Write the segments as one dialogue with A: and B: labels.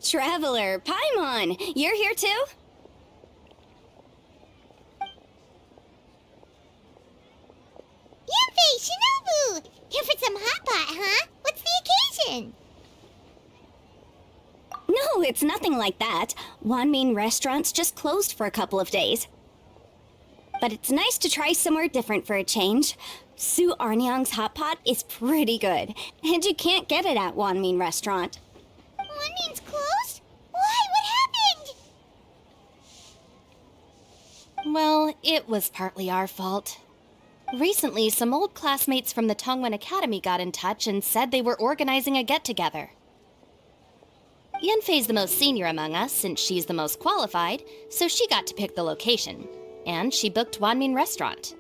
A: Traveler, Paimon, you're here too?
B: Yanfei, Shinobu! Here for some hot pot, huh? What's the occasion?
A: No, it's nothing like that. Wanmin restaurant's just closed for a couple of days. But it's nice to try somewhere different for a change. Su Arnyang's hot pot is pretty good, and you can't get it at Wanmin restaurant.
B: Wanmin's closed? Why? What happened?
C: Well, it was partly our fault. Recently, some old classmates from the Tongwen Academy got in touch and said they were organizing a get-together. Yanfei's the most senior among us, since she's the most qualified, so she got to pick the location. And she booked Wanmin Restaurant.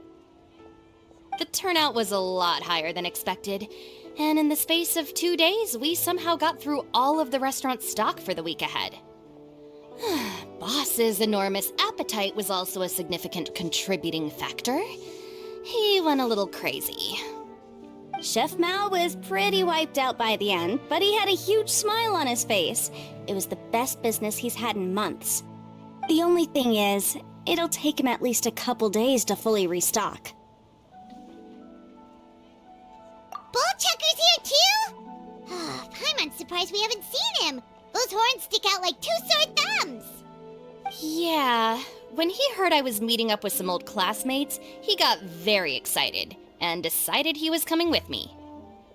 C: The turnout was a lot higher than expected, and in the space of 2 days, we somehow got through all of the restaurant's stock for the week ahead. Boss's enormous appetite was also a significant contributing factor. He went a little crazy.
A: Chef Mao was pretty wiped out by the end, but he had a huge smile on his face. It was the best business he's had in months. The only thing is, it'll take him at least a couple days to fully restock.
B: Bullchucker's here too? Paimon's surprised we haven't seen him. Those horns stick out like two sore thumbs.
C: Yeah, when he heard I was meeting up with some old classmates, he got very excited and decided he was coming with me.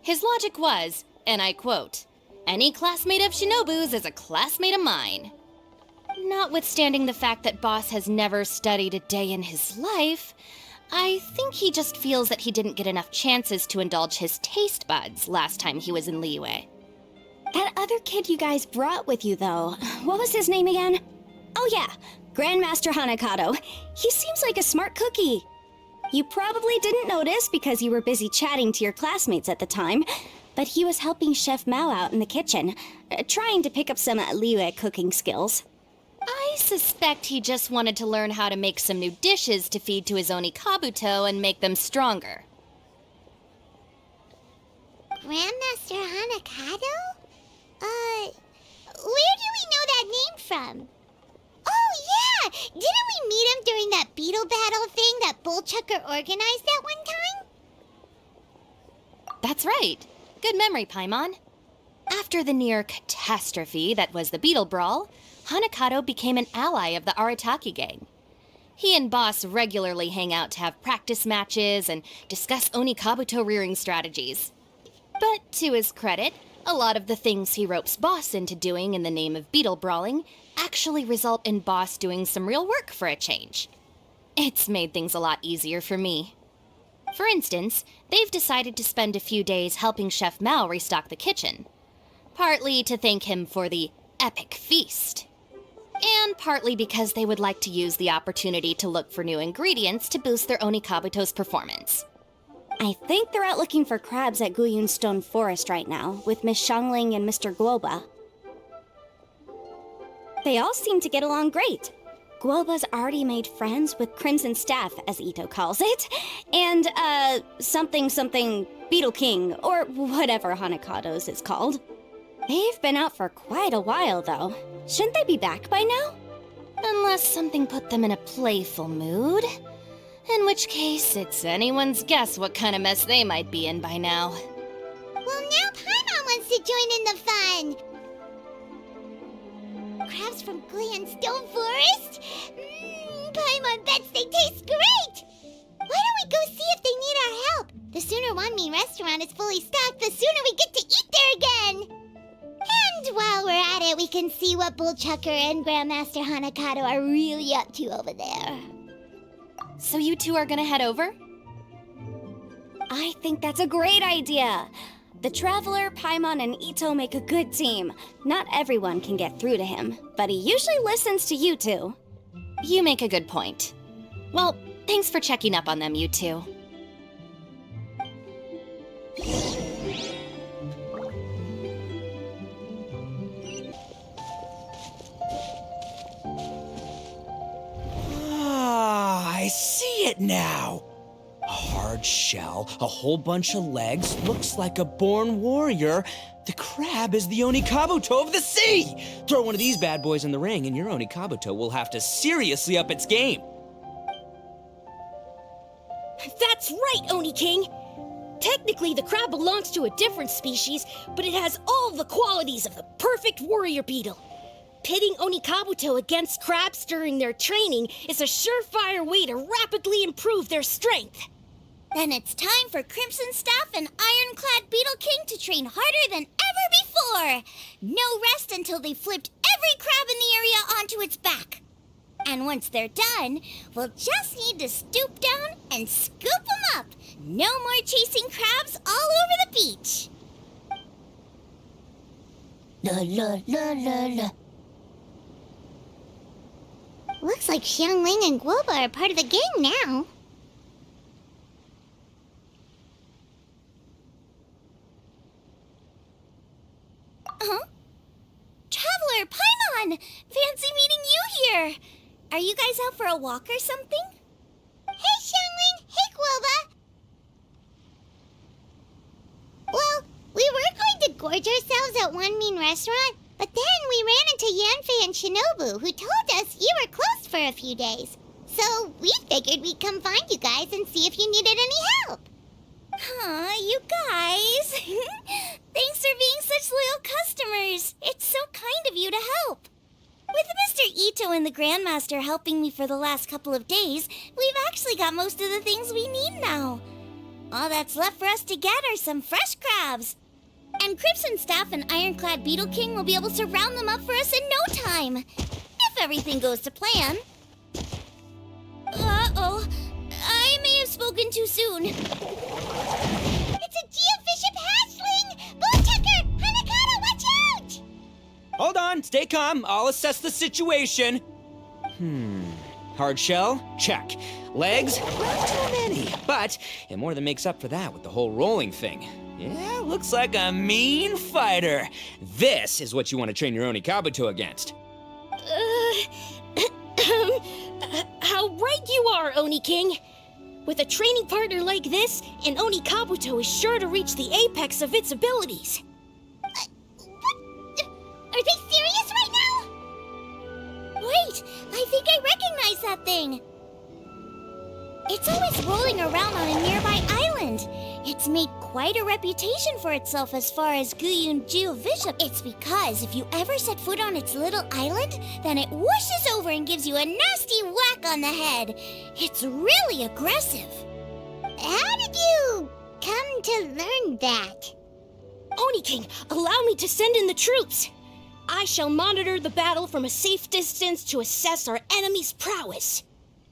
C: His logic was, and I quote, "Any classmate of Shinobu's is a classmate of mine." Notwithstanding the fact that Boss has never studied a day in his life, I think he just feels that he didn't get enough chances to indulge his taste buds last time he was in Liyue.
A: That other kid you guys brought with you, though, what was his name again? Oh yeah, Grandmaster Hanakado. He seems like a smart cookie. You probably didn't notice because you were busy chatting to your classmates at the time, but he was helping Chef Mao out in the kitchen, trying to pick up some Liyue cooking skills.
C: I suspect he just wanted to learn how to make some new dishes to feed to his Oni Kabuto and make them stronger.
B: Grandmaster Hanakado? Where do we know that name from? Oh, yeah! Didn't we meet him during that beetle battle thing that Bullchucker organized that one time?
C: That's right. Good memory, Paimon. After the near catastrophe that was the Beetle Brawl, Hanakado became an ally of the Arataki gang. He and Boss regularly hang out to have practice matches and discuss Oni Kabuto rearing strategies. But to his credit, a lot of the things he ropes Boss into doing in the name of beetle brawling actually result in Boss doing some real work for a change. It's made things a lot easier for me. For instance, they've decided to spend a few days helping Chef Mao restock the kitchen. Partly to thank him for the epic feast. And partly because they would like to use the opportunity to look for new ingredients to boost their Oni Kabuto's performance.
A: I think they're out looking for crabs at Guyun Stone Forest right now, with Miss Shangling and Mr. Guoba. They all seem to get along great. Guoba's already made friends with Crimson Staff, as Ito calls it, and, something Beetle King, or whatever Hanakado's is called. They've been out for quite a while, though. Shouldn't they be back by now?
C: Unless something put them in a playful mood. In which case, it's anyone's guess what kind of mess they might be in by now.
B: Well, now Paimon wants to join in the fun! Crabs from Guyun Stone Forest? Paimon bets they taste great! Why don't we go see if they need our help? The sooner Wanmin restaurant is fully stocked, the sooner we get to eat there again! And while we're at it, we can see what Bullchucker and Grandmaster Hanakado are really up to over there.
C: So you two are gonna head over?
A: I think that's a great idea. The Traveler, Paimon, and Ito make a good team. Not everyone can get through to him, but he usually listens to you two.
C: You make a good point. Well, thanks for checking up on them, you two.
D: I see it now. A hard hard shell, a whole bunch of legs, looks like a born warrior. The crab is the Onikabuto of the sea! Throw one of these bad boys in the ring and your Onikabuto will have to seriously up its game.
E: That's right, Oni King! Technically, the crab belongs to a different species, but it has all the qualities of the perfect warrior beetle. Pitting Onikabuto against crabs during their training is a surefire way to rapidly improve their strength.
B: Then it's time for Crimson Staff and Ironclad Beetle King to train harder than ever before. No rest until they've flipped every crab in the area onto its back. And once they're done, we'll just need to stoop down and scoop them up. No more chasing crabs all over the beach. La la la la la. Looks like Xiangling and Guoba are part of the gang now. Huh? Traveler, Paimon! Fancy meeting you here! Are you guys out for a walk or something? Hey, Xiangling! Hey, Guoba! Well, we were going to gorge ourselves at one mean restaurant, but then we ran into Yanfei and Shinobu, who told us you were closed for a few days. So we figured we'd come find you guys and see if you needed any help. Aw, you guys. Thanks for being such loyal customers. It's so kind of you to help. With Mr. Ito and the Grandmaster helping me for the last couple of days, we've actually got most of the things we need now. All that's left for us to get are some fresh crabs. And Crimson Staff and Ironclad Beetle King will be able to round them up for us in no time. If everything goes to plan. Uh-oh. I may have spoken too soon. It's a geofiship hatchling! Bootchecker! Hanakata, watch out!
D: Hold on, stay calm. I'll assess the situation. Hard shell? Check. Legs? Not too many. But it more than makes up for that with the whole rolling thing. Yeah, looks like a mean fighter. This is what you want to train your Onikabuto against.
E: How right you are, Oni King! With a training partner like this, an Onikabuto is sure to reach the apex of its abilities.
B: Are they serious right now? Wait, I think I recognize that thing. It's always rolling around on a nearby island. It's made quite a reputation for itself as far as Guyun Geovishap. It's because if you ever set foot on its little island, then it whooshes over and gives you a nasty whack on the head. It's really aggressive. How did you come to learn that?
E: Oni King, allow me to send in the troops. I shall monitor the battle from a safe distance to assess our enemy's prowess.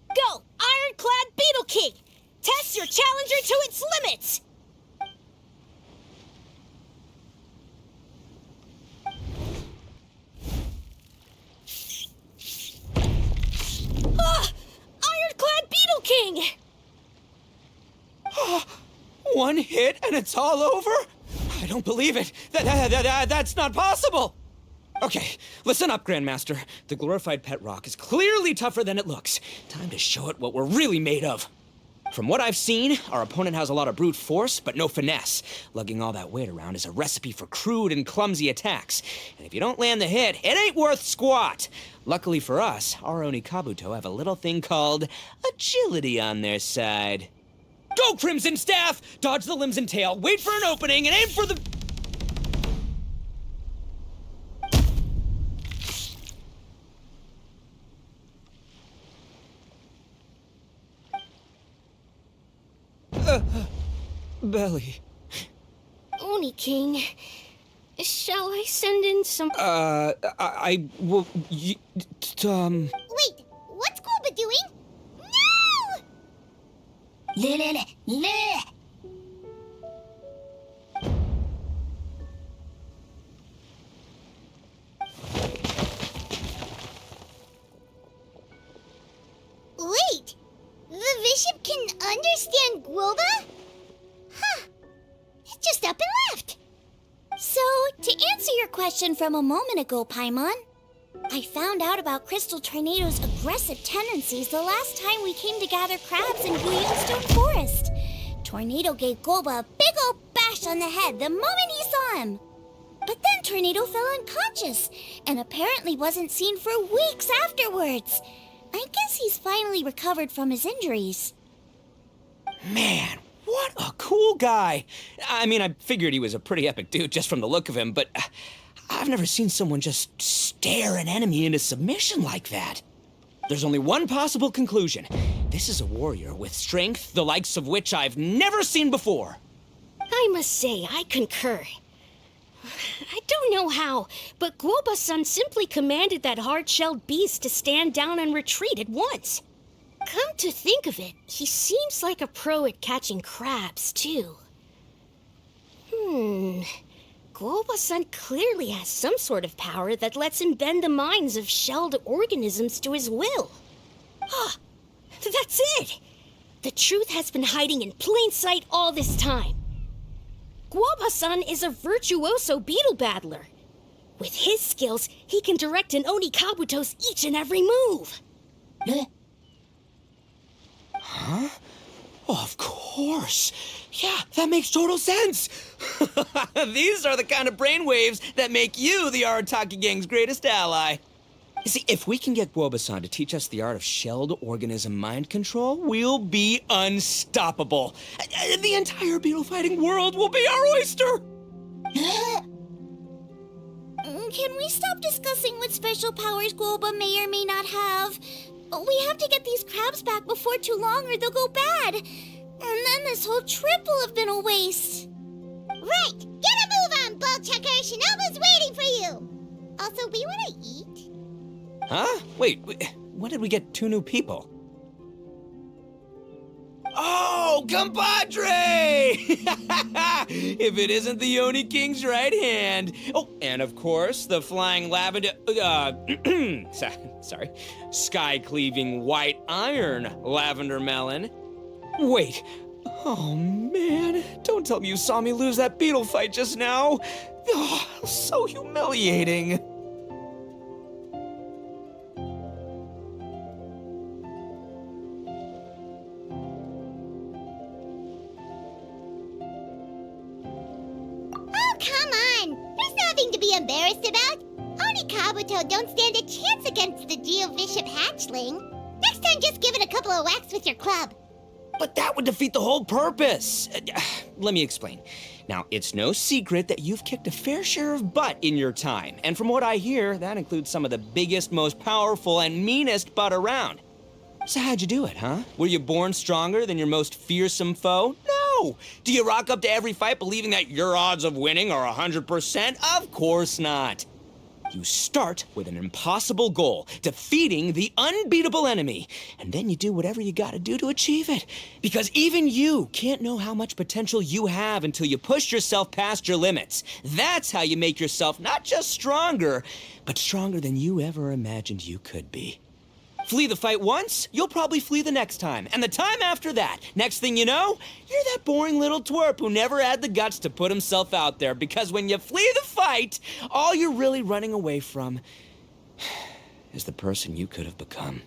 E: Go, Ironclad Beetle King! Test your challenger to its limits! Ah! Ironclad Beetle King!
D: One hit and it's all over? I don't believe it. That's not possible. Okay, listen up, Grandmaster. The glorified pet rock is clearly tougher than it looks. Time to show it what we're really made of. From what I've seen, our opponent has a lot of brute force, but no finesse. Lugging all that weight around is a recipe for crude and clumsy attacks. And if you don't land the hit, it ain't worth squat. Luckily for us, our Onikabuto have a little thing called agility on their side. Go, Crimson Staff! Dodge the limbs and tail, wait for an opening, and aim for the... belly.
E: Oni King, shall I send in some...
D: I will...
B: Wait, what's Guoba doing? No! Wait, the bishop can understand Guoba? Huh, it just up and left. So, to answer your question from a moment ago, Paimon, I found out about Crystal Tornado's aggressive tendencies the last time we came to gather crabs in Guyunstone Forest. Tornado gave Golba a big old bash on the head the moment he saw him. But then Tornado fell unconscious and apparently wasn't seen for weeks afterwards. I guess he's finally recovered from his injuries.
D: Man, what a cool guy. I mean, I figured he was a pretty epic dude just from the look of him, but I've never seen someone just stare an enemy into submission like that. There's only one possible conclusion. This is a warrior with strength the likes of which I've never seen before.
E: I must say, I concur. I don't know how, but Guoba-san simply commanded that hard-shelled beast to stand down and retreat at once. Come to think of it, he seems like a pro at catching crabs, too. Guoba-san clearly has some sort of power that lets him bend the minds of shelled organisms to his will. Ah, that's it! The truth has been hiding in plain sight all this time. Guoba-san is a virtuoso beetle battler. With his skills, he can direct an Oni Kabuto's each and every move.
D: Huh? Oh, of course. Yeah, that makes total sense. These are the kind of brainwaves that make you the Arataki Gang's greatest ally. You see, if we can get Guoba-san to teach us the art of shelled organism mind control, we'll be unstoppable. The entire beetle fighting world will be our oyster.
B: Can we stop discussing what special powers Guoba may or may not have? We have to get these crabs back before too long or they'll go bad. And then this whole trip will have been a waste. Right! Get a move on, Ballchucker! Shinobu's waiting for you! Also, we want to eat.
D: Huh? Wait, when did we get 2 new people? Oh, compadre! If it isn't the Oni King's right hand. Oh, and of course, the flying lavender, sorry, sky-cleaving white iron lavender melon. Wait, oh man, don't tell me you saw me lose that beetle fight just now. Oh, so humiliating.
B: Embarrassed about? Oni Kabuto don't stand a chance against the Geovishap hatchling. Next time, just give it a couple of whacks with your club.
D: But that would defeat the whole purpose. Let me explain. Now, it's no secret that you've kicked a fair share of butt in your time. And from what I hear, that includes some of the biggest, most powerful, and meanest butt around. So how'd you do it, huh? Were you born stronger than your most fearsome foe? No! Do you rock up to every fight believing that your odds of winning are 100%? Of course not. You start with an impossible goal, defeating the unbeatable enemy, and then you do whatever you gotta do to achieve it. Because even you can't know how much potential you have until you push yourself past your limits. That's how you make yourself not just stronger, but stronger than you ever imagined you could be. Flee the fight once, you'll probably flee the next time, and the time after that. Next thing you know, you're that boring little twerp who never had the guts to put himself out there, because when you flee the fight, all you're really running away from is the person you could have become.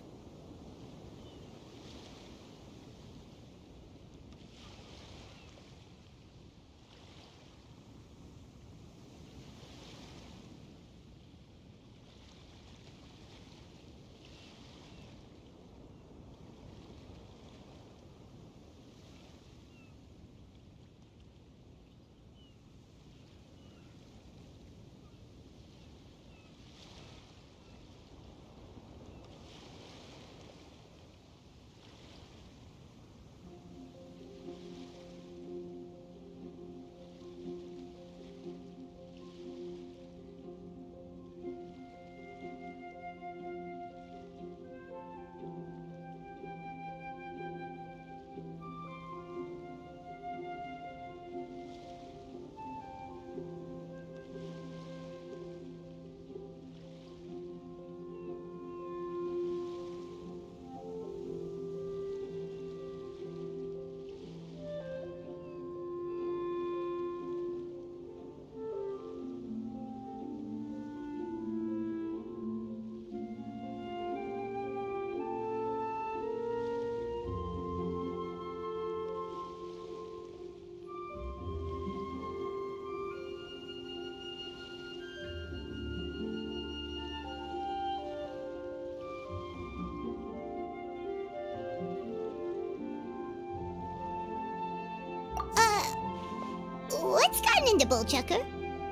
B: once gotten into Bullchucker.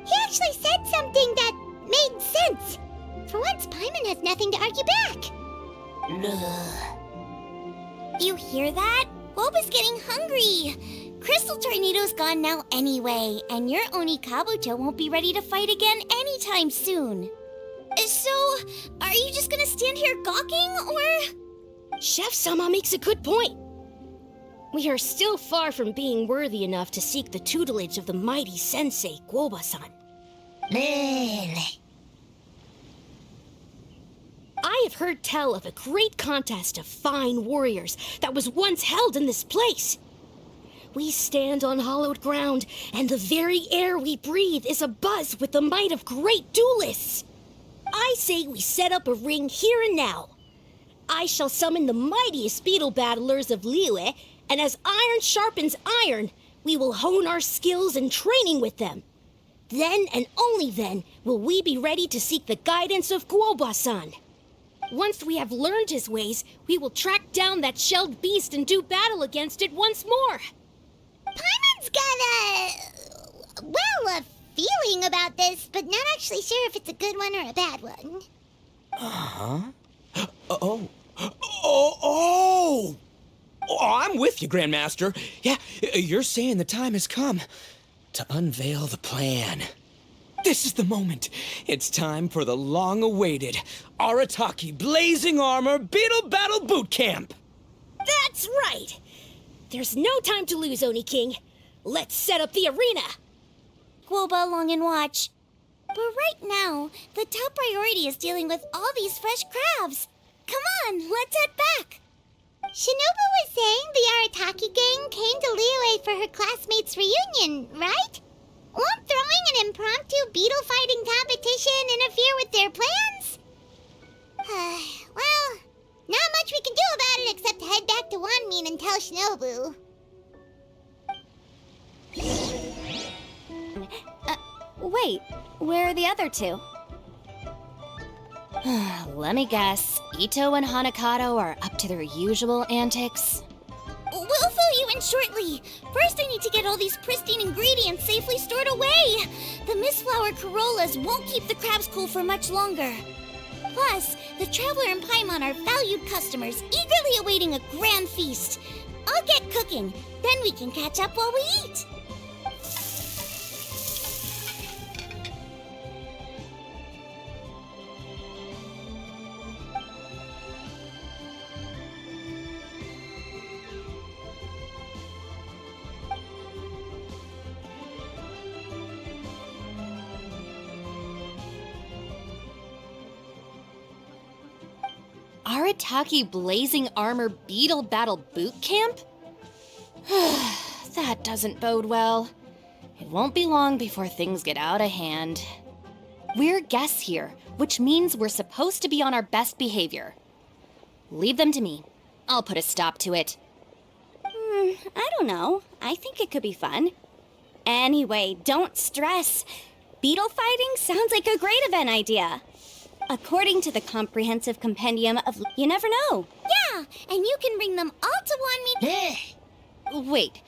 B: He actually said something that made sense. For once, Paimon has nothing to argue back. You hear that? Boba's getting hungry. Crystal Tornado's gone now anyway, and your Oni Kabuto won't be ready to fight again anytime soon. So, are you just gonna stand here gawking, or...?
E: Chef-sama makes a good point. We are still far from being worthy enough to seek the tutelage of the mighty sensei, Guoba-san. I have heard tell of a great contest of fine warriors that was once held in this place. We stand on hallowed ground, and the very air we breathe is abuzz with the might of great duelists. I say we set up a ring here and now. I shall summon the mightiest beetle battlers of Liyue, and as iron sharpens iron, we will hone our skills and training with them. Then and only then will we be ready to seek the guidance of Guoba-san. Once we have learned his ways, we will track down that shelled beast and do battle against it once more.
B: Paimon's got a feeling about this, but not actually sure if it's a good one or a bad one.
D: Oh, I'm with you, Grandmaster. Yeah, you're saying the time has come to unveil the plan. This is the moment. It's time for the long-awaited Arataki Blazing Armor Beetle Battle Boot Camp.
E: That's right! There's no time to lose, Oni King. Let's set up the arena!
B: Guoba, along and watch. But right now, the top priority is dealing with all these fresh crabs. Come on, let's head back. Shinobu was saying the Arataki gang came to Liyue for her classmates' reunion, right? Won't throwing an impromptu beetle fighting competition interfere with their plans? Well, not much we can do about it except head back to Wanmin and tell Shinobu.
A: Wait, where are the other two?
C: Let me guess. Ito and Hanakato are up to their usual antics?
B: We'll fill you in shortly. First, I need to get all these pristine ingredients safely stored away. The mistflower corollas won't keep the crabs cool for much longer. Plus, the Traveler and Paimon are valued customers, eagerly awaiting a grand feast. I'll get cooking, then we can catch up while we eat.
C: Arataki Blazing Armor Beetle Battle Boot Camp? That doesn't bode well. It won't be long before things get out of hand. We're guests here, which means we're supposed to be on our best behavior. Leave them to me. I'll put a stop to it.
A: I don't know. I think it could be fun. Anyway, don't stress. Beetle fighting sounds like a great event idea. According to the comprehensive compendium of... You never know.
B: Yeah, and you can bring them all to Wanmin.
C: Wait,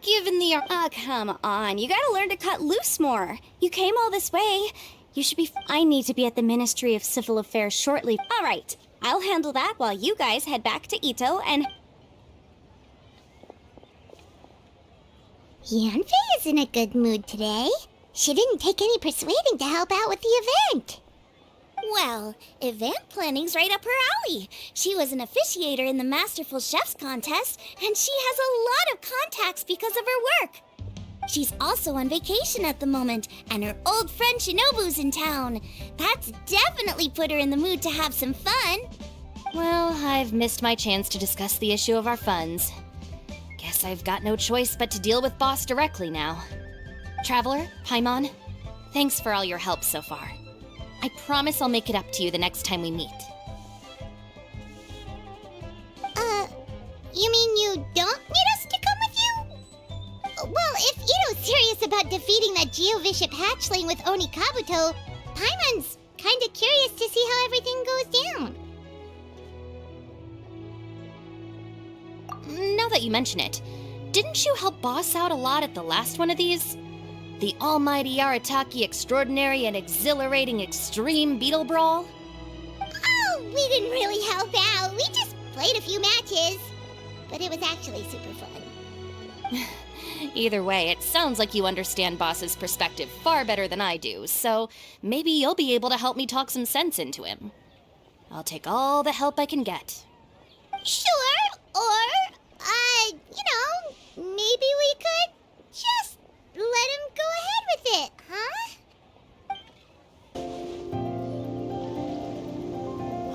C: given the...
A: Come on. You gotta learn to cut loose more. You came all this way. You should be... I need to be at the Ministry of Civil Affairs shortly. All right. I'll handle that while you guys head back to Ito and...
B: Yanfei is in a good mood today. She didn't take any persuading to help out with the event. Well, event planning's right up her alley. She was an officiator in the Masterful Chefs contest, and she has a lot of contacts because of her work. She's also on vacation at the moment, and her old friend Shinobu's in town. That's definitely put her in the mood to have some fun.
C: Well, I've missed my chance to discuss the issue of our funds. Guess I've got no choice but to deal with Boss directly now. Traveler, Paimon, thanks for all your help so far. I promise I'll make it up to you the next time we meet.
B: You mean you don't need us to come with you? Well, if Ito's serious about defeating that Geovishap hatchling with Oni Kabuto, Paimon's kinda curious to see how everything goes down.
C: Now that you mention it, didn't you help boss out a lot at the last one of these? The almighty Arataki extraordinary and exhilarating extreme beetle brawl?
B: Oh, we didn't really help out. We just played a few matches. But it was actually super fun.
C: Either way, it sounds like you understand Boss's perspective far better than I do, so maybe you'll be able to help me talk some sense into him. I'll take all the help I can get.
B: Sure, or, maybe we could just let him go ahead with it, huh?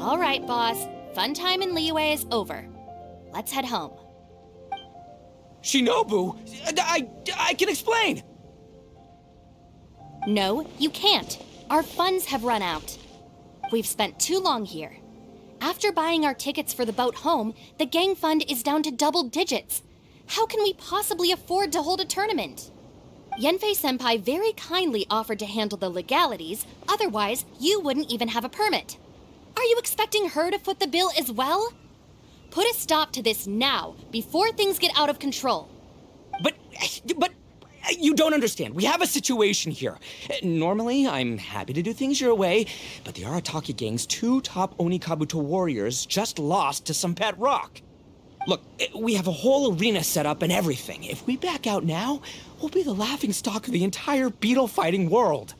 C: All right, boss. Fun time in Liyue is over. Let's head home.
D: Shinobu, I can explain.
C: No, you can't. Our funds have run out. We've spent too long here. After buying our tickets for the boat home, the gang fund is down to double digits. How can we possibly afford to hold a tournament? Yenfei-senpai very kindly offered to handle the legalities, otherwise you wouldn't even have a permit. Are you expecting her to foot the bill as well? Put a stop to this now, before things get out of control.
D: But you don't understand. We have a situation here. Normally, I'm happy to do things your way, but the Arataki gang's 2 top Onikabuto warriors just lost to some pet rock. Look, we have a whole arena set up and everything. If we back out now, we'll be the laughingstock of the entire beetle fighting world.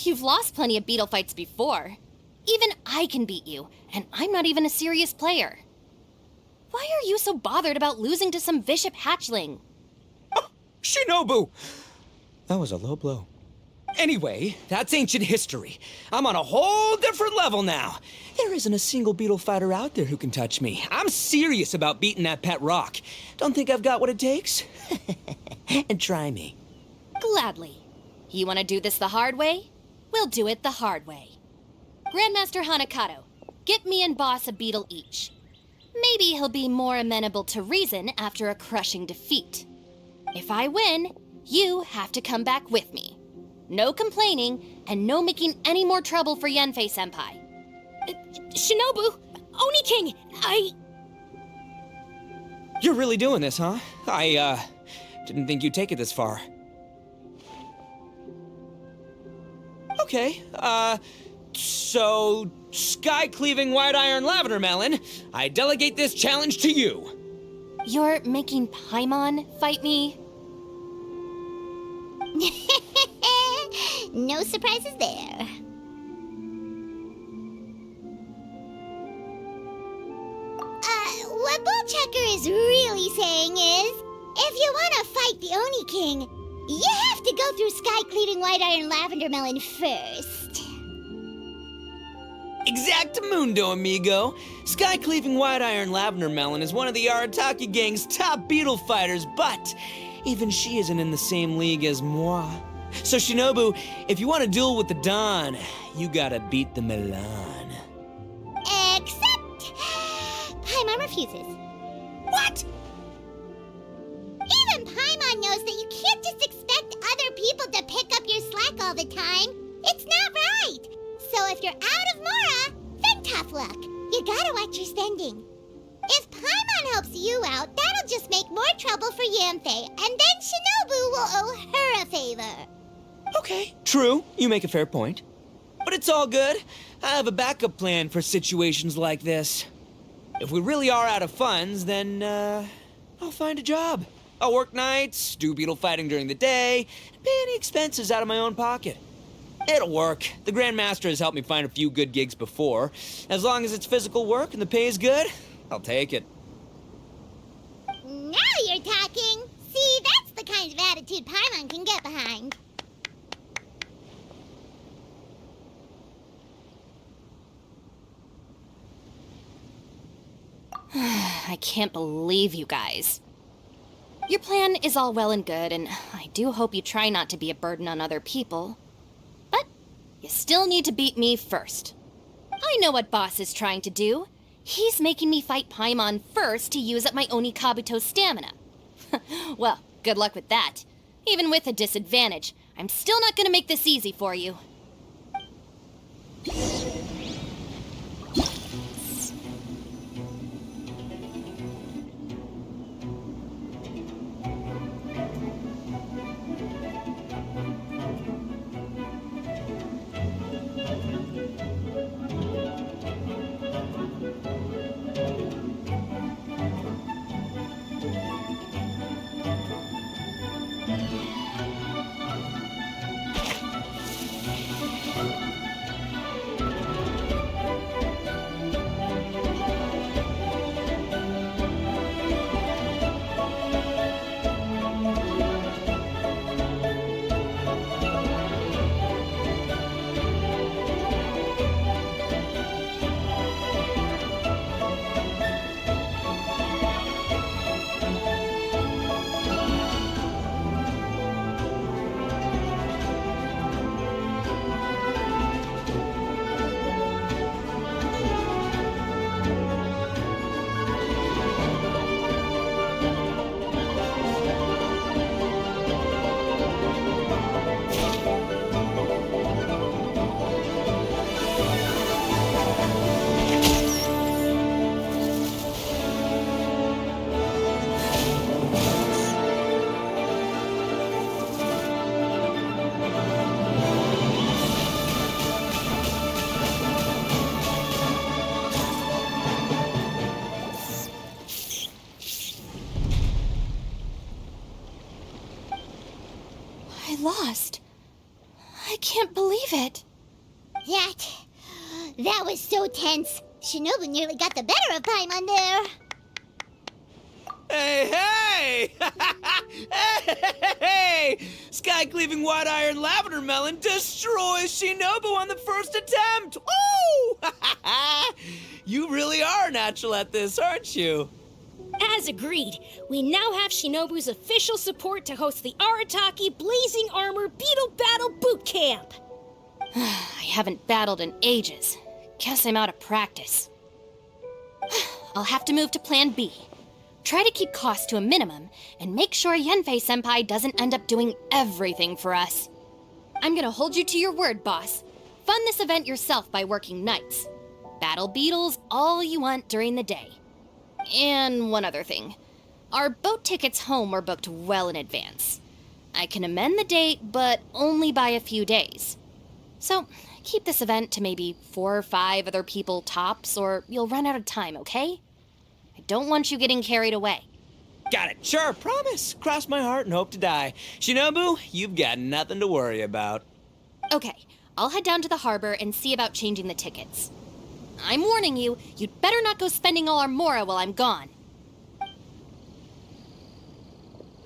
C: You've lost plenty of beetle fights before. Even I can beat you, and I'm not even a serious player. Why are you so bothered about losing to some Bishop hatchling?
D: Oh, Shinobu! That was a low blow. Anyway, that's ancient history. I'm on a whole different level now. There isn't a single beetle fighter out there who can touch me. I'm serious about beating that pet rock. Don't think I've got what it takes? And try me.
C: Gladly. You want to do this the hard way? We'll do it the hard way. Grandmaster Hanakato, get me and Boss a beetle each. Maybe he'll be more amenable to reason after a crushing defeat. If I win, you have to come back with me. No complaining, and no making any more trouble for Yenfei-senpai.
E: Shinobu! Oni King!
D: You're really doing this, huh? I didn't think you'd take it this far. Okay, so, sky-cleaving white iron lavender melon, I delegate this challenge to you.
C: You're making Paimon fight me?
B: No surprises there. What Bullchucker is really saying is, if you want to fight the Oni King, you have to go through sky-cleaving white iron lavender melon first.
D: Exactamundo, amigo. Sky-cleaving white iron lavender melon is one of the Arataki gang's top beetle fighters, but even she isn't in the same league as moi. So Shinobu, if you want to duel with the Don, you gotta beat the Milan.
B: Except... Paimon refuses.
D: What?
B: Even Paimon knows that you can't just expect other people to pick up your slack all the time. It's not right. So if you're out of Mora, then tough luck. You gotta watch your spending. If Paimon helps you out, that'll just make more trouble for Yanfei, and then Shinobu will owe her a favor.
D: Okay, true. You make a fair point. But it's all good. I have a backup plan for situations like this. If we really are out of funds, then, I'll find a job. I'll work nights, do beetle fighting during the day, and pay any expenses out of my own pocket. It'll work. The Grandmaster has helped me find a few good gigs before. As long as it's physical work and the pay is good, I'll take it.
B: Now you're talking. See, that's the kind of attitude Paimon can get behind.
C: I can't believe you guys. Your plan is all well and good, and I do hope you try not to be a burden on other people. But you still need to beat me first. I know what Boss is trying to do. He's making me fight Paimon first to use up my Onikabuto stamina. Well, good luck with that. Even with a disadvantage, I'm still not gonna make this easy for you. can't believe it.
B: That was so tense. Shinobu nearly got the better of Paimon there.
D: Hey! Hey! Sky-cleaving white iron lavender melon destroys Shinobu on the first attempt! Woo! You really are natural at this, aren't you?
E: As agreed, we now have Shinobu's official support to host the Arataki Blazing Armor Beetle Battle Boot Camp.
C: I haven't battled in ages. Guess I'm out of practice. I'll have to move to Plan B. Try to keep costs to a minimum, and make sure Yanfei-senpai doesn't end up doing everything for us. I'm gonna hold you to your word, boss. Fund this event yourself by working nights. Battle beetles all you want during the day. And one other thing. Our boat tickets home were booked well in advance. I can amend the date, but only by a few days. So, keep this event to maybe 4 or 5 other people tops, or you'll run out of time, okay? I don't want you getting carried away.
D: Got it. Sure, promise. Cross my heart and hope to die. Shinobu, you've got nothing to worry about.
C: Okay, I'll head down to the harbor and see about changing the tickets. I'm warning you, you'd better not go spending all our mora while I'm gone.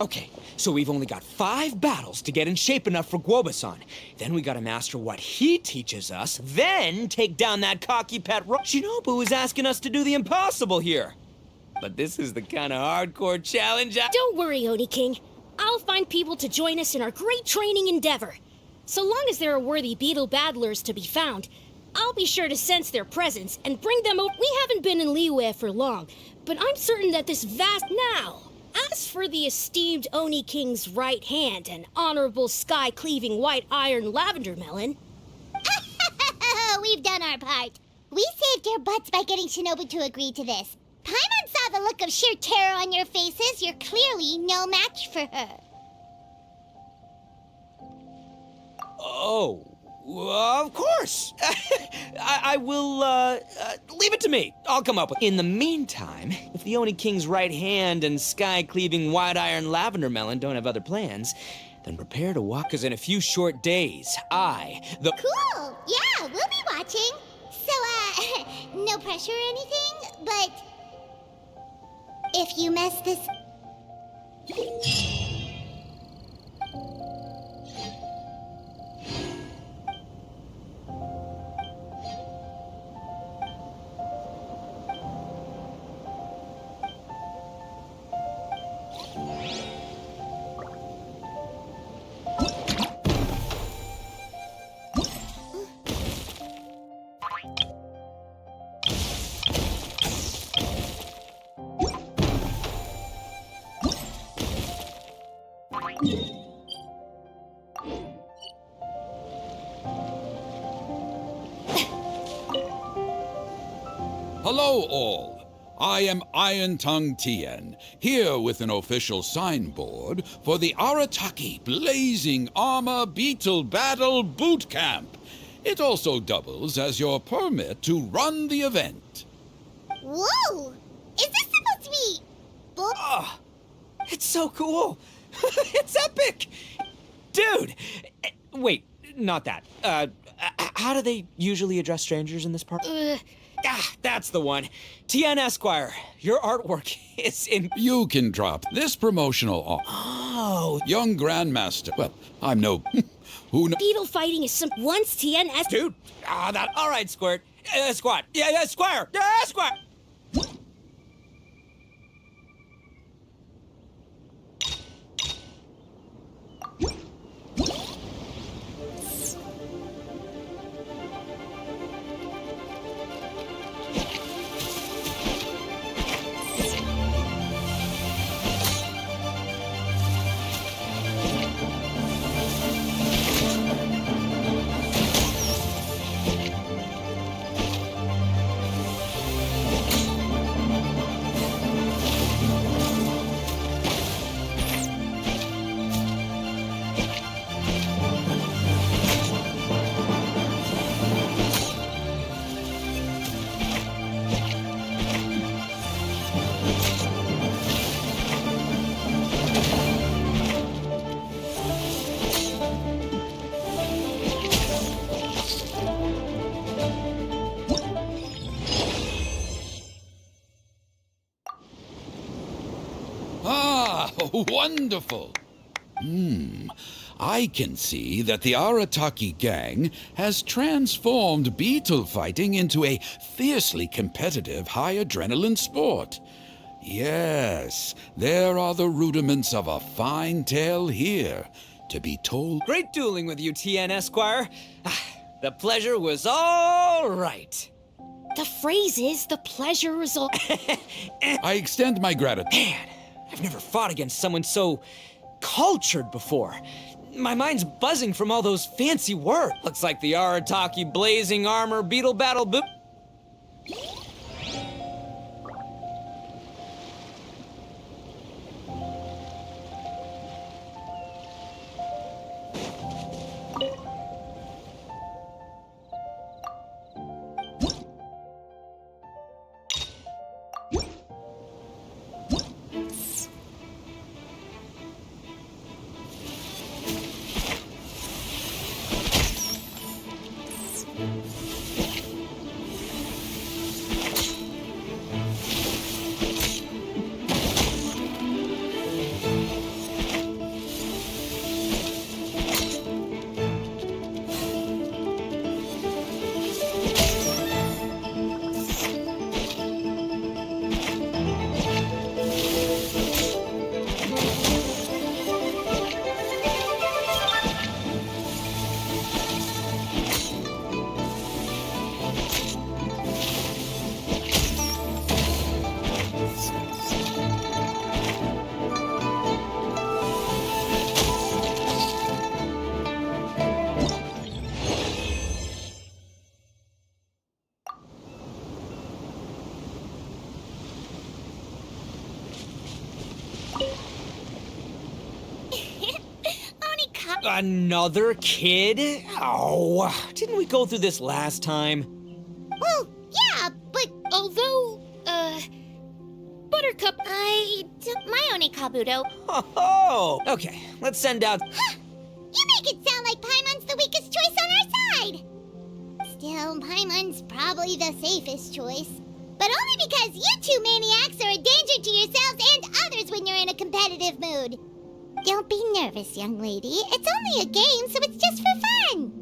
D: Okay, so we've only got 5 battles to get in shape enough for Guoba-san. Then we gotta master what he teaches us, then take down that cocky pet Shinobu is asking us to do the impossible here. But this is the kind of hardcore challenge
E: Don't worry, Oni King. I'll find people to join us in our great training endeavor. So long as there are worthy beetle battlers to be found, I'll be sure to sense their presence and bring them over. We haven't been in Liyue for long, but I'm certain that this vast now. As for the esteemed Oni King's right hand and honorable sky-cleaving white iron lavender melon...
B: We've done our part. We saved your butts by getting Shinobu to agree to this. Paimon saw the look of sheer terror on your faces. You're clearly no match for her.
D: Oh, of course. I will, leave it to me. I'll come up with. In the meantime, if the Oni King's right hand and sky-cleaving white iron lavender melon don't have other plans, then prepare to walk us in a few short days.
B: Cool. Yeah, we'll be watching. So, no pressure or anything, but if you mess this...
F: Hello, all. I am Iron Tongue Tien, here with an official signboard for the Arataki Blazing Armor Beetle Battle Boot Camp. It also doubles as your permit to run the event.
B: Whoa! Is this supposed to be...
D: Oh, it's so cool. It's epic. Dude, wait, not that. How do they usually address strangers in this part? That's the one. Tien Esquire, your artwork is in...
F: You can drop this promotional off.
D: Oh.
F: Young Grandmaster. Well, I'm no... Who knows?
E: Beetle fighting is some... Once TNS...
D: Dude, all right, Squirt. Squat. Yeah, Squire. Yeah, Squire.
F: Oh, wonderful! I can see that the Arataki gang has transformed beetle fighting into a fiercely competitive high-adrenaline sport. Yes, there are the rudiments of a fine tale here, to be told.
D: Great dueling with you, TN Esquire. The pleasure was all right.
E: The phrase is the pleasure result.
F: I extend my gratitude.
D: Man, I've never fought against someone so cultured before. My mind's buzzing from all those fancy words. Looks like the Arataki blazing armor beetle battle boop. Another kid? Oh, didn't we go through this last time?
B: Well, yeah, but
E: Although, Buttercup,
B: I took my Onikabuto.
D: Oh, okay, let's send out.
B: You make it sound like Paimon's the weakest choice on our side. Still, Paimon's probably the safest choice. But only because you two maniacs are a danger to yourselves and others when you're in a competitive mood. Don't be nervous, young lady. It's only a game, so it's just for fun.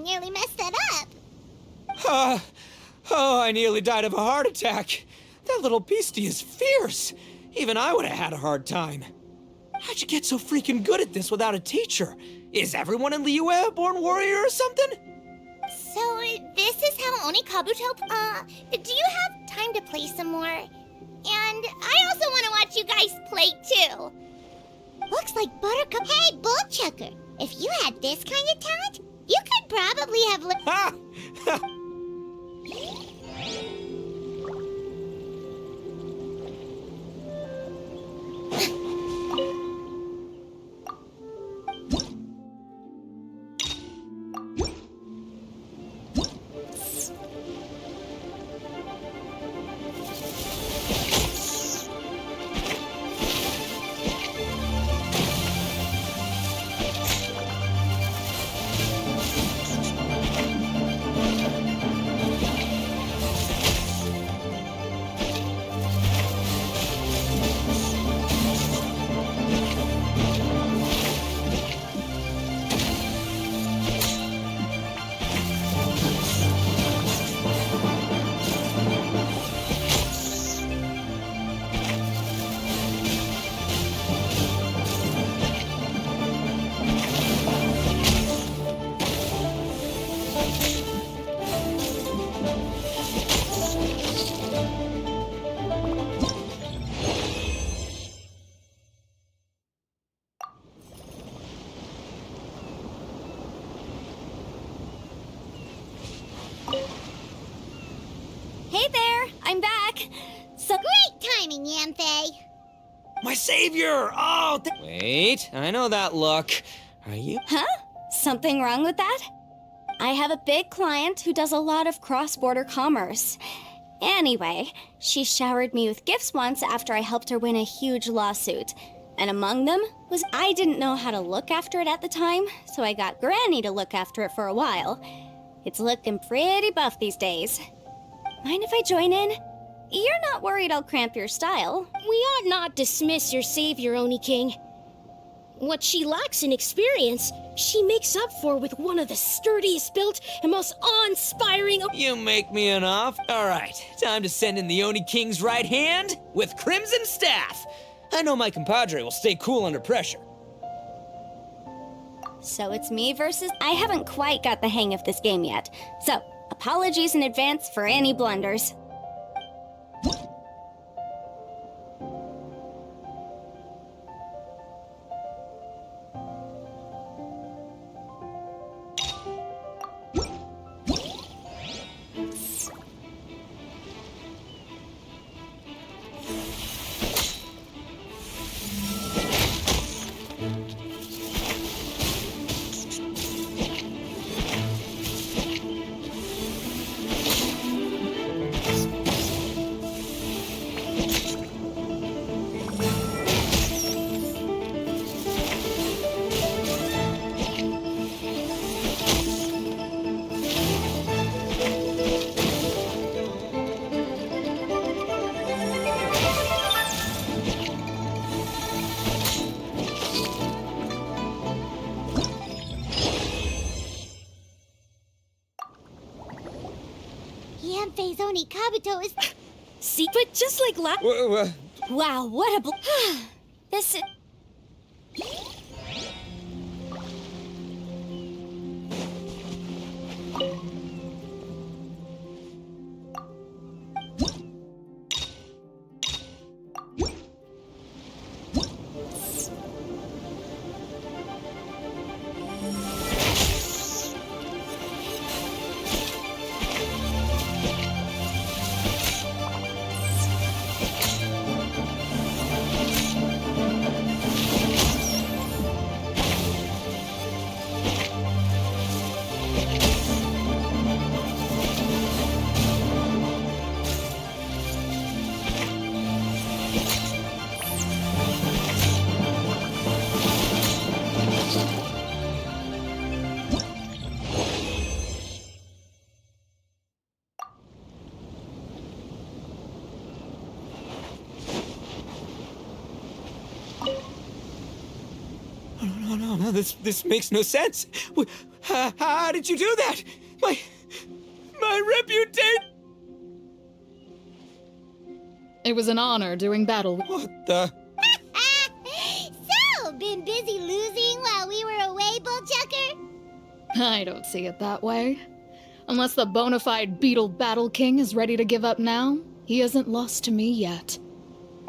B: Nearly messed that up.
D: Oh, I nearly died of a heart attack. That little beastie is fierce. Even I would have had a hard time. How'd you get so freaking good at this without a teacher? Is everyone in Liyue a born warrior or something?
B: So, this is how Onikabuto... do you have time to play some more? And I also want to watch you guys play, too. Looks like Buttercup... Hey, Bullchucker! If you had this kind of talent, you could probably have...
D: Ha!
A: Hey there, I'm back. So
B: Great timing, Yamfei.
D: My savior! Oh, wait, I know that look. Are you?
A: Huh? Something wrong with that? I have a big client who does a lot of cross-border commerce. Anyway, she showered me with gifts once after I helped her win a huge lawsuit. And among them was I didn't know how to look after it at the time, so I got Granny to look after it for a while. It's looking pretty buff these days. Mind if I join in? You're not worried I'll cramp your style?
E: We ought not dismiss your savior, Oni King. What she lacks in experience, she makes up for with one of the sturdiest built and most awe-inspiring...
D: You make me an off. All right, time to send in the Oni King's right hand with Crimson Staff. I know my compadre will stay cool under pressure.
A: So it's me versus... I haven't quite got the hang of this game yet, so apologies in advance for any blunders.
B: Yamfei's Oni Kabuto is...
E: Secret just like
A: Wow, what a This is...
D: No, this makes no sense. How did you do that? My reputation.
G: It was an honor doing battle.
D: What the?
B: So, been busy losing while we were away, Bullchucker?
G: I don't see it that way. Unless the bona fide Beetle Battle King is ready to give up now, he hasn't lost to me yet.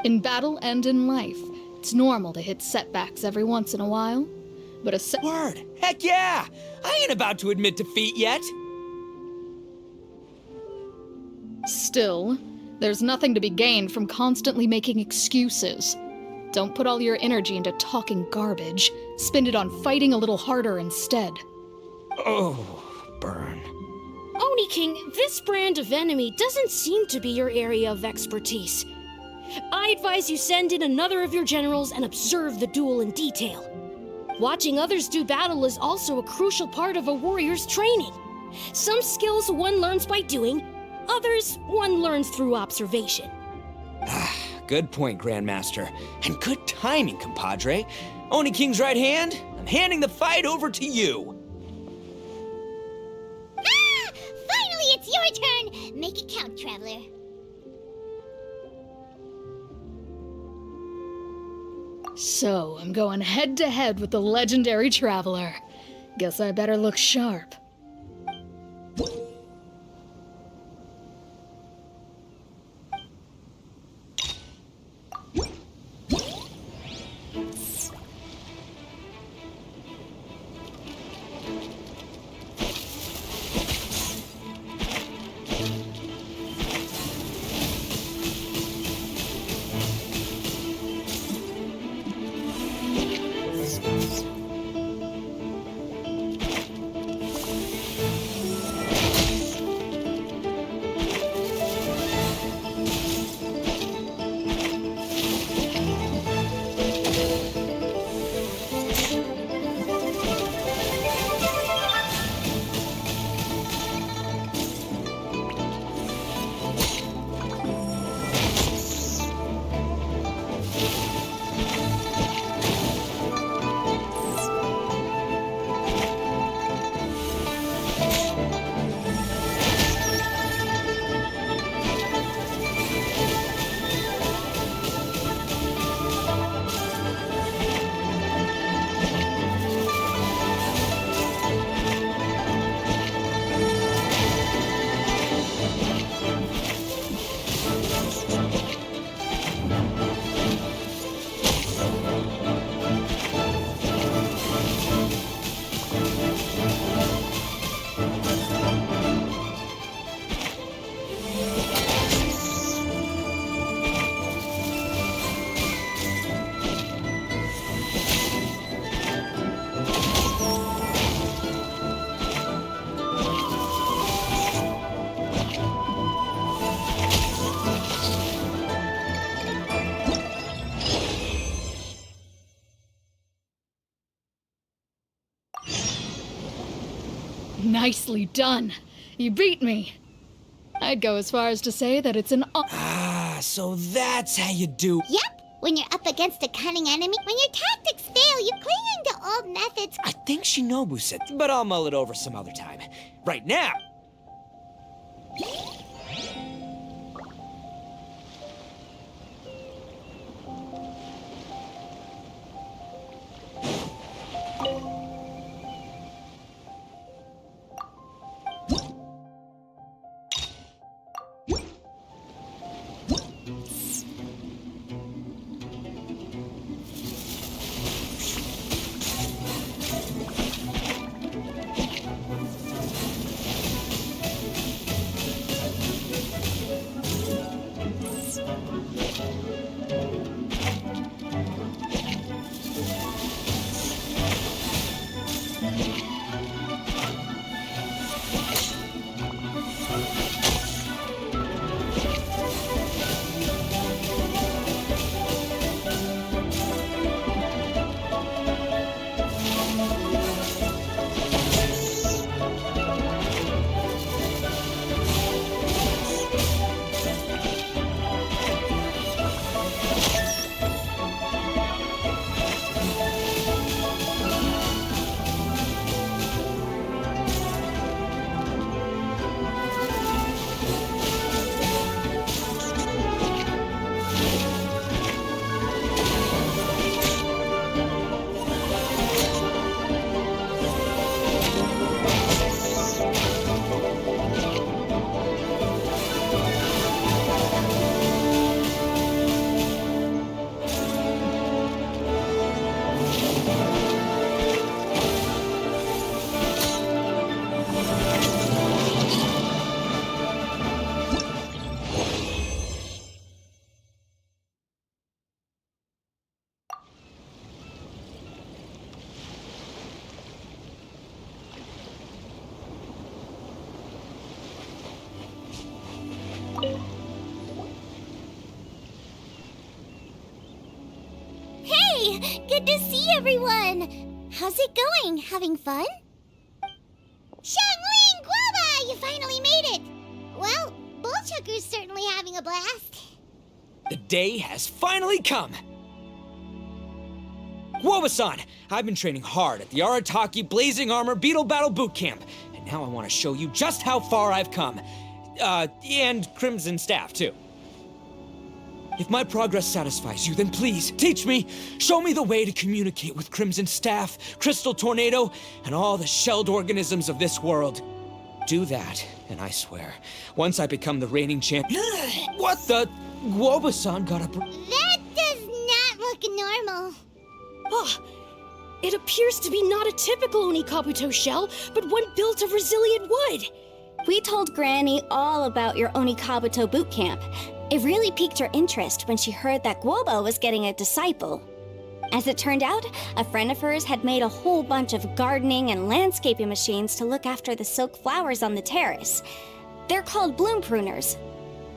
G: In battle and in life, it's normal to hit setbacks every once in a while, but
D: Word! Heck yeah! I ain't about to admit defeat yet!
G: Still, there's nothing to be gained from constantly making excuses. Don't put all your energy into talking garbage. Spend it on fighting a little harder instead.
D: Oh, burn.
E: Oni King, this brand of enemy doesn't seem to be your area of expertise. I advise you send in another of your generals and observe the duel in detail. Watching others do battle is also a crucial part of a warrior's training. Some skills one learns by doing, others one learns through observation.
D: Good point, Grandmaster. And good timing, compadre. Oni King's right hand, I'm handing the fight over to you.
B: Ah! Finally, it's your turn! Make it count, Traveler.
G: So, I'm going head to head with the legendary Traveler. Guess I better look sharp. Nicely done. You beat me. I'd go as far as to say that it's an
D: Ah, so that's how you do.
B: Yep, when you're up against a cunning enemy, when your tactics fail, you cling to old methods.
D: I think Shinobu said, but I'll mull it over some other time. Right now.
B: Hey, good to see everyone. How's it going? Having fun? Xiangling Guava, you finally made it. Well, Bullchucker's certainly having a blast.
D: The day has finally come! Guoba-san, I've been training hard at the Arataki Blazing Armor Beetle Battle Boot Camp, and now I want to show you just how far I've come. And Crimson Staff, too. If my progress satisfies you, then please, teach me, show me the way to communicate with Crimson Staff, Crystal Tornado, and all the shelled organisms of this world. Do that, and I swear, once I become the reigning champion— What the— Guoba-san got a—
B: That does not look normal.
E: Oh, it appears to be not a typical Onikabuto shell, but one built of resilient wood.
A: We told Granny all about your Onikabuto boot camp. It really piqued her interest when she heard that Guoba was getting a disciple. As it turned out, a friend of hers had made a whole bunch of gardening and landscaping machines to look after the silk flowers on the terrace. They're called bloom pruners.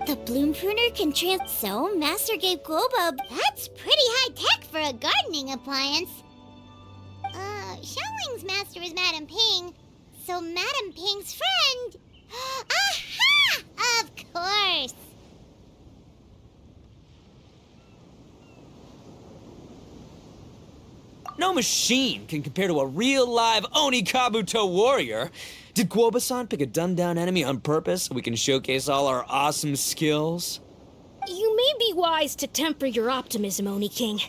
B: The bloom pruner can so Master gave Guoba. That's pretty high tech for a gardening appliance. Xiangling's master is Madame Ping, so Madame Ping's friend. Aha! Of course.
D: No machine can compare to a real live Onikabuto warrior. Did Guoba-san pick a dumbed-down enemy on purpose so we can showcase all our awesome skills?
E: You may be wise to temper your optimism, Oni King.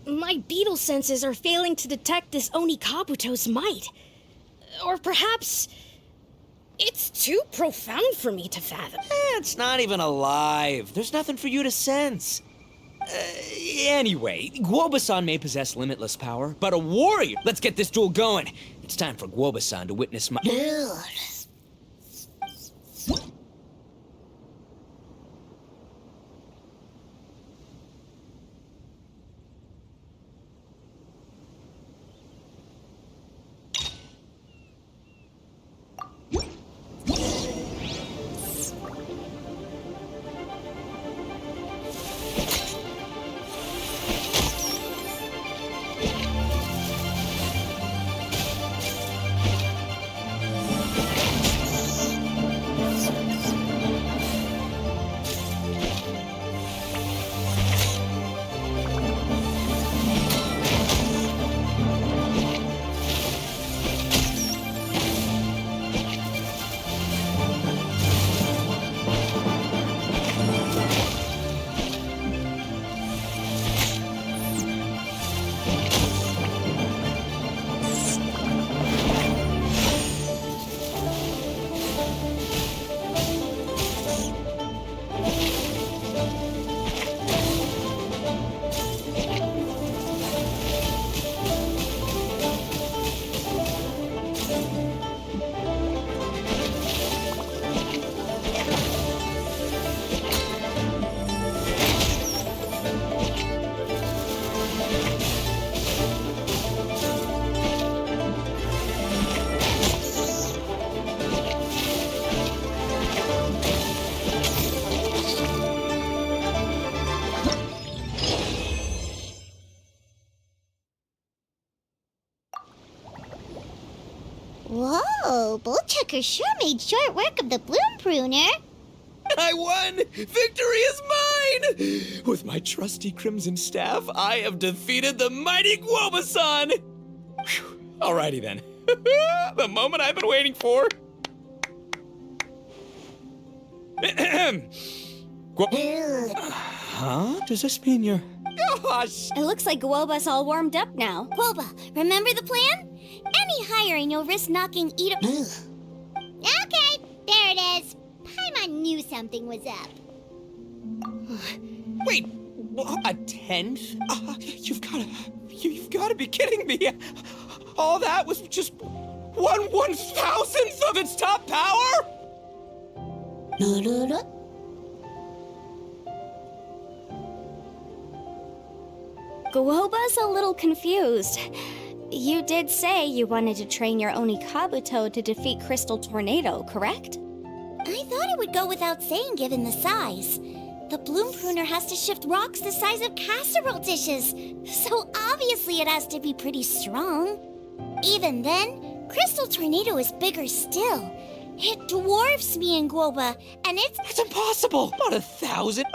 E: My beetle senses are failing to detect this Onikabuto's might. Or perhaps it's too profound for me to fathom.
D: It's not even alive. There's nothing for you to sense. Anyway, Guoba-san may possess limitless power, but a warrior— Let's get this duel going. It's time for Guoba-san to witness my—
B: Well, Bullchucker sure made short work of the Bloom Pruner.
D: I won! Victory is mine! With my trusty crimson staff, I have defeated the mighty Guobasan! Phew. Alrighty then. The moment I've been waiting for. Huh? Does this mean you're... Gosh!
A: It looks like Guoba's all warmed up now.
B: Guoba, remember the plan? Any higher and you'll risk knocking Ito... Okay, there it is. Paimon knew something was up.
D: Wait, a tenth? You've gotta be kidding me. All that was just 1/1000th of its top power?
A: Guoba's a little confused. You did say you wanted to train your Onikabuto to defeat Crystal Tornado, correct?
B: I thought it would go without saying given the size. The Bloom Pruner has to shift rocks the size of casserole dishes, so obviously it has to be pretty strong. Even then, Crystal Tornado is bigger still. It dwarfs me and Guoba, and it's...
D: That's impossible! Not 1,000!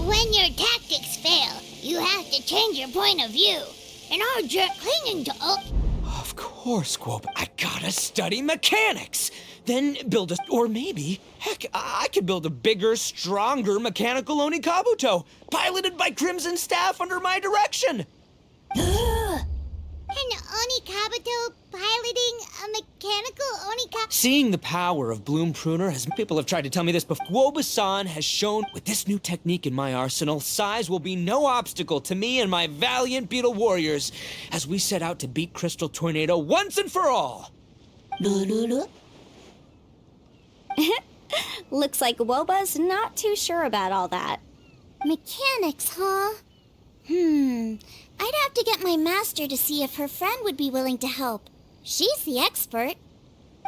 B: When your tactics fail, you have to change your point of view. And our jerk clinging to...
D: Of course, Guoba. I gotta study mechanics! Then build a... Or maybe, heck, I could build a bigger, stronger mechanical Onikabuto, piloted by Crimson Staff under my direction!
B: An Onikabuto piloting a mechanical Onikabuto...
D: Seeing the power of Bloom Pruner, as people have tried to tell me this before, Guoba-san has shown with this new technique in my arsenal, size will be no obstacle to me and my valiant beetle warriors as we set out to beat Crystal Tornado once and for all.
A: Looks like Guoba's not too sure about all that.
B: Mechanics, huh? I'd have to get my master to see if her friend would be willing to help. She's the expert.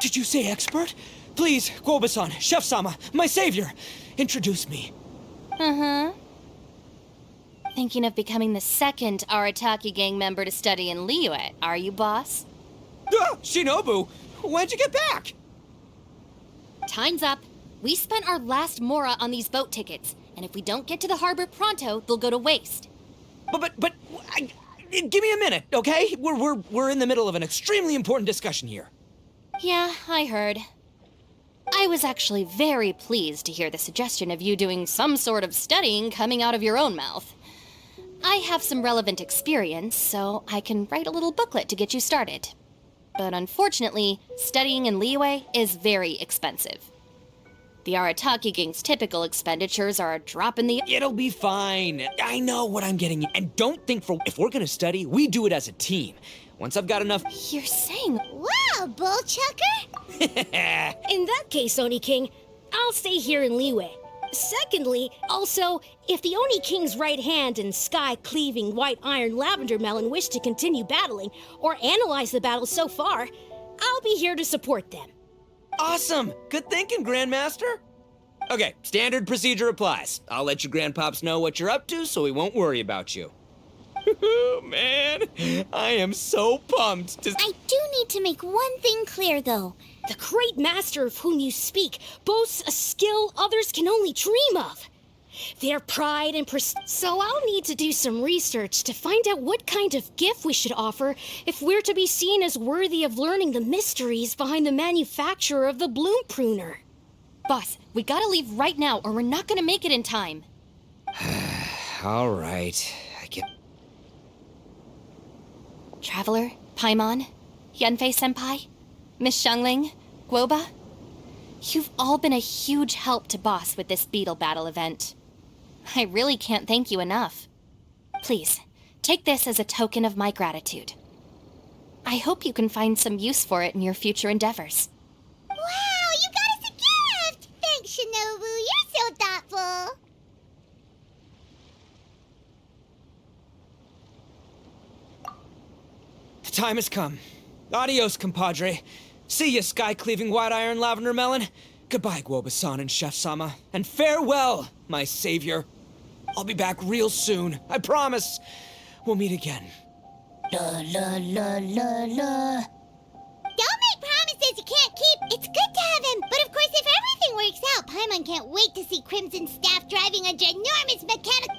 D: Did you say expert? Please, Guoba-san, Chef-sama, my savior, introduce me.
C: Thinking of becoming the second Arataki gang member to study in Liyue, are you, boss?
D: Shinobu, when'd you get back?
C: Time's up. We spent our last mora on these boat tickets, and if we don't get to the harbor pronto, they'll go to waste.
D: But, give me a minute, okay? We're in the middle of an extremely important discussion here.
C: Yeah, I heard. I was actually very pleased to hear the suggestion of you doing some sort of studying coming out of your own mouth. I have some relevant experience, so I can write a little booklet to get you started. But unfortunately, studying in Liyue is very expensive. The Arataki gang's typical expenditures are a drop in the...
D: It'll be fine. I know what I'm getting at. And don't think if we're gonna study, we do it as a team. Once I've got enough...
C: You're saying...
B: Wow, Bullchucker!
E: In that case, Oni King, I'll stay here in Liyue. Secondly, also, if the Oni King's right hand and sky-cleaving white iron lavender melon wish to continue battling, or analyze the battle so far, I'll be here to support them.
D: Awesome! Good thinking, Grandmaster. Okay, standard procedure applies. I'll let your grandpops know what you're up to so we won't worry about you. Man, I am so pumped to...
B: I do need to make one thing clear, though.
E: The great master of whom you speak boasts a skill others can only dream of. Their pride and so I'll need to do some research to find out what kind of gift we should offer if we're to be seen as worthy of learning the mysteries behind the manufacture of the Bloom Pruner.
C: Boss, we gotta leave right now or we're not gonna make it in time.
D: All right, I get...
C: Traveler, Paimon, Yanfei-senpai, Miss Xiangling, Guoba, you've all been a huge help to Boss with this beetle battle event. I really can't thank you enough. Please, take this as a token of my gratitude. I hope you can find some use for it in your future endeavors.
B: Wow, you got us a gift! Thanks, Shinobu. You're so thoughtful.
D: The time has come. Adios, compadre. See ya, sky-cleaving white iron lavender melon. Goodbye, Guoba-san and Chef-sama. And farewell, my savior. I'll be back real soon. I promise. We'll meet again.
B: La la la la la. Don't make promises you can't keep. It's good to have him, but of course, if everything works out, Paimon can't wait to see Crimson's staff driving a ginormous mechanic.